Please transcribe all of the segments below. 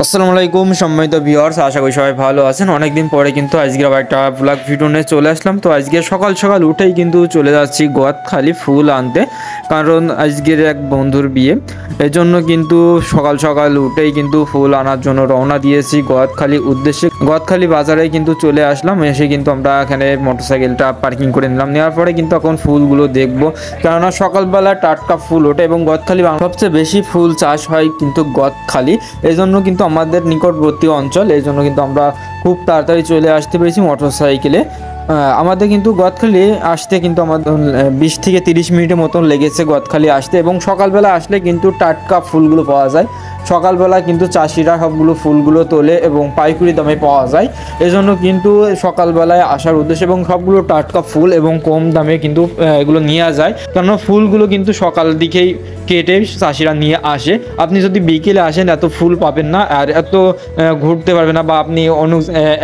আসসালামু আলাইকুম সম্মানিত ভিউয়ার্স, আশা করি সবাই ভালো আছেন। অনেকদিন পরে কিন্তু আজকের আবার একটা ব্লগ ভিডিও নিয়ে চলে আসলাম। তো আজকে সকাল সকাল উঠেই কিন্তু চলে যাচ্ছি গোয়াতখালি ফুল আনতে, কারণ আজকের এক বন্ধুর বিয়ে। এজন্য কিন্তু সকাল সকাল উঠেই কিন্তু ফুল আনার জন্য রওনা দিয়েছি গোয়াতখালি উদ্দেশ্যে। গোয়াতখালি বাজারে কিন্তু চলে আসলাম, এসে কিন্তু আমরা এখানে মোটরসাইকেলটা পার্কিং করে নিলাম। নেওয়ার পরে কিন্তু এখন ফুলগুলো দেখবো, কেননা সকালবেলা টাটকা ফুল ওঠে এবং গোয়াতখালি সবচেয়ে বেশি ফুল চাষ হয় কিন্তু গোয়াতখালি। এই জন্য কিন্তু আমাদের নিকটবর্তী অঞ্চল, এই জন্য কিন্তু আমরা খুব তাড়াতাড়ি চলে আসতে পেরেছি মোটরসাইকেলে। আমাদের কিন্তু গোয়াতখালি আসতে কিন্তু আমাদের 20 থেকে 30 মিনিটের মতন লেগেছে গোয়াতখালি আসতে। এবং সকালবেলা আসলে কিন্তু টাটকা ফুলগুলো পাওয়া যায়। সকালবেলা কিন্তু চাষিরা সবগুলো ফুলগুলো তোলে এবং পাইকারি দামে পাওয়া যায়। এজন্য কিন্তু সকালবেলায় আসার উদ্দেশ্য, এবং সবগুলো টাটকা ফুল এবং কম দামে কিন্তু এগুলো নেওয়া যায়, কেননা ফুলগুলো কিন্তু সকাল দিকেই কেটে চাষিরা নিয়ে আসে। আপনি যদি বিকেলে আসেন এত ফুল পাবেন না, আর এত ঘুরতে পারবেন না, বা আপনি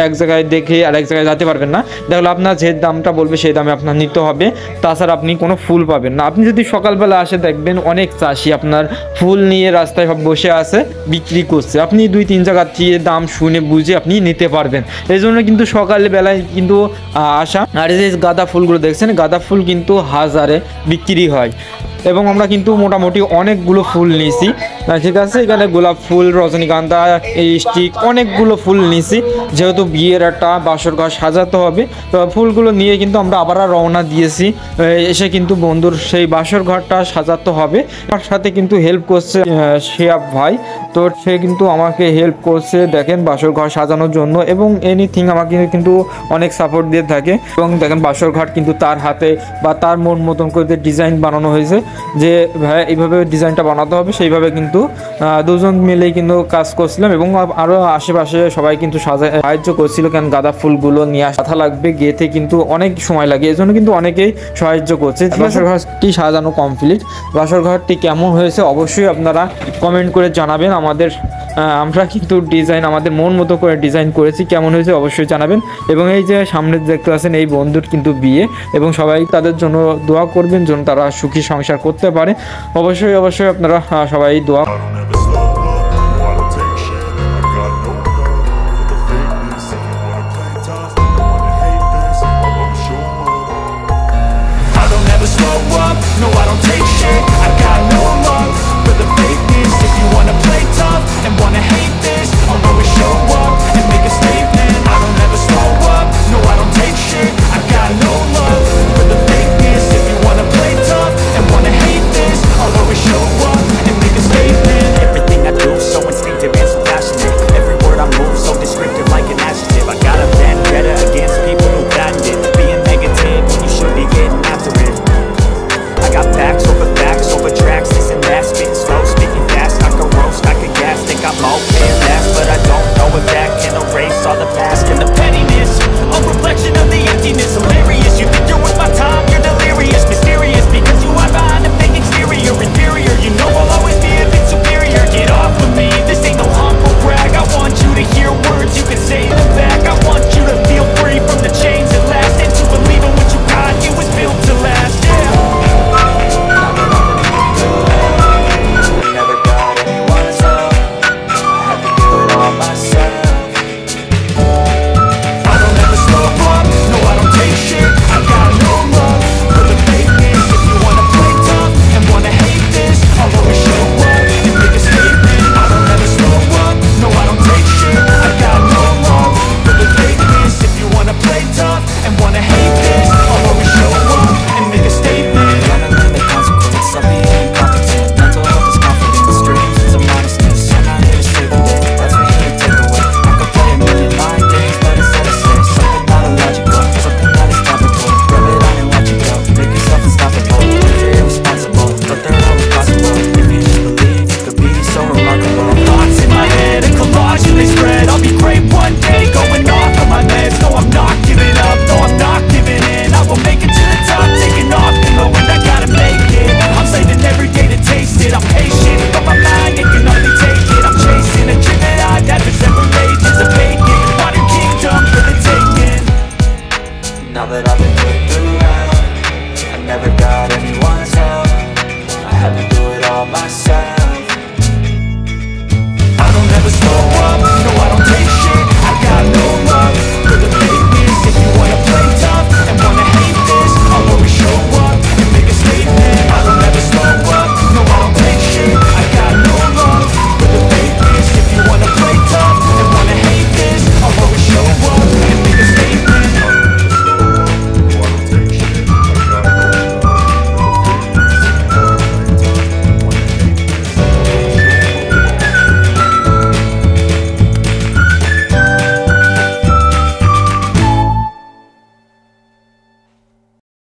এক জায়গায় দেখে আর এক জায়গায় যেতে পারবেন না। দেখলে আপনার যে দামটা বলবে সেই দামে আপনার নিতে হবে, তাছাড়া আপনি কোনো ফুল পাবেন না। আপনি যদি সকালবেলা আসে দেখবেন অনেক চাষি আপনার ফুল নিয়ে রাস্তায় সব বসে আছে, বিক্রি করছে। আপনি 2-3 জায়গা থেকে দাম শুনে বুঝে আপনি নিতে পারবেন। এই জন্য কিন্তু সকালবেলায় কিন্তু আসা। আর এই যে গাঁদা ফুলগুলো দেখছেন, গাঁদা ফুল কিন্তু হাজারে বিক্রি হয়, এবং আমরা কিন্তু মোটামুটি অনেকগুলো ফুল নিয়েছি। ঠিক আছে, এখানে গোলাপ ফুল, রজনীগন্ধা, এই স্টিক অনেকগুলো ফুল নিয়েছি, যেহেতু বিয়ের একটা বাসর ঘর সাজাতে হবে। তো ফুলগুলো নিয়ে কিন্তু আমরা আবার রওনা দিয়েছি। এসে কিন্তু বন্ধুর সেই বাসর ঘরটা সাজাতে হবে। আমার সাথে কিন্তু হেল্প করছে শিয়াব ভাই, তো সে কিন্তু আমাকে হেল্প করছে দেখেন বাসর ঘর সাজানোর জন্য, এবং এনিথিং আমাকে কিন্তু অনেক সাপোর্ট দিয়ে থাকে। এবং দেখেন বাসর ঘর কিন্তু তার হাতে বা তার মন মতন করে ডিজাইন বানানো হয়েছে, যে ভাই এইভাবে ডিজাইনটা বানাতে হবে, সেইভাবে কিন্তু দুজন মিলেই কিন্তু কাজ করছিলাম। এবং আরও আশেপাশে সবাই কিন্তু সাহায্য করছিল, কারণ গাঁদা ফুলগুলো নিয়ে আসা লাগবে, গেতে কিন্তু অনেক সময় লাগে, এই জন্য কিন্তু অনেকেই সাহায্য করছে। বাসর ঘরটি সাজানো কমপ্লিট। বাসর ঘরটি কেমন হয়েছে অবশ্যই আপনারা কমেন্ট করে জানাবেন। আমরা কিন্তু ডিজাইন আমাদের মন মতো করে ডিজাইন করেছি, কেমন হয়েছে অবশ্যই জানাবেন। এবং এই যে সামনে দেখতে পাচ্ছেন এই বন্ধুর কিন্তু বিয়ে, এবং সবাই তাদের জন্য দোয়া করবেন যেন তারা সুখী সংসার করতে পারে। অবশ্যই আপনারা সবাই দোয়া No, I don't take shit. I got no love for the fakeness. If you wanna play tough and wanna hate this, I'll always show up and make a statement. I don't ever slow up. No, I don't take shit. I got no love for the fakeness. If you wanna play tough and wanna hate this, I'll always show up and make a statement. Everything I do so instinctive and so passionate. Every word I move so descriptive like an adjective. I got a vendetta against people who patent it, being negative when you should be getting after it. I got facts over tracks, this and that, spitting slow, speaking fast, I can roast, I can gas, think I'm okay at last, but I don't know if that can erase all the past and the pettiness, a reflection of the emptiness, hilarious, you think you're worth my time, you're delirious, mysterious, because you hide behind a fake exterior, inferior, you know I'll always be a bit superior, get off of me, this ain't no humble brag, I want you to hear words, you can say them back, I want you to feel free from the chains that last, and to believe in what you got, it was built to last, yeah. Myself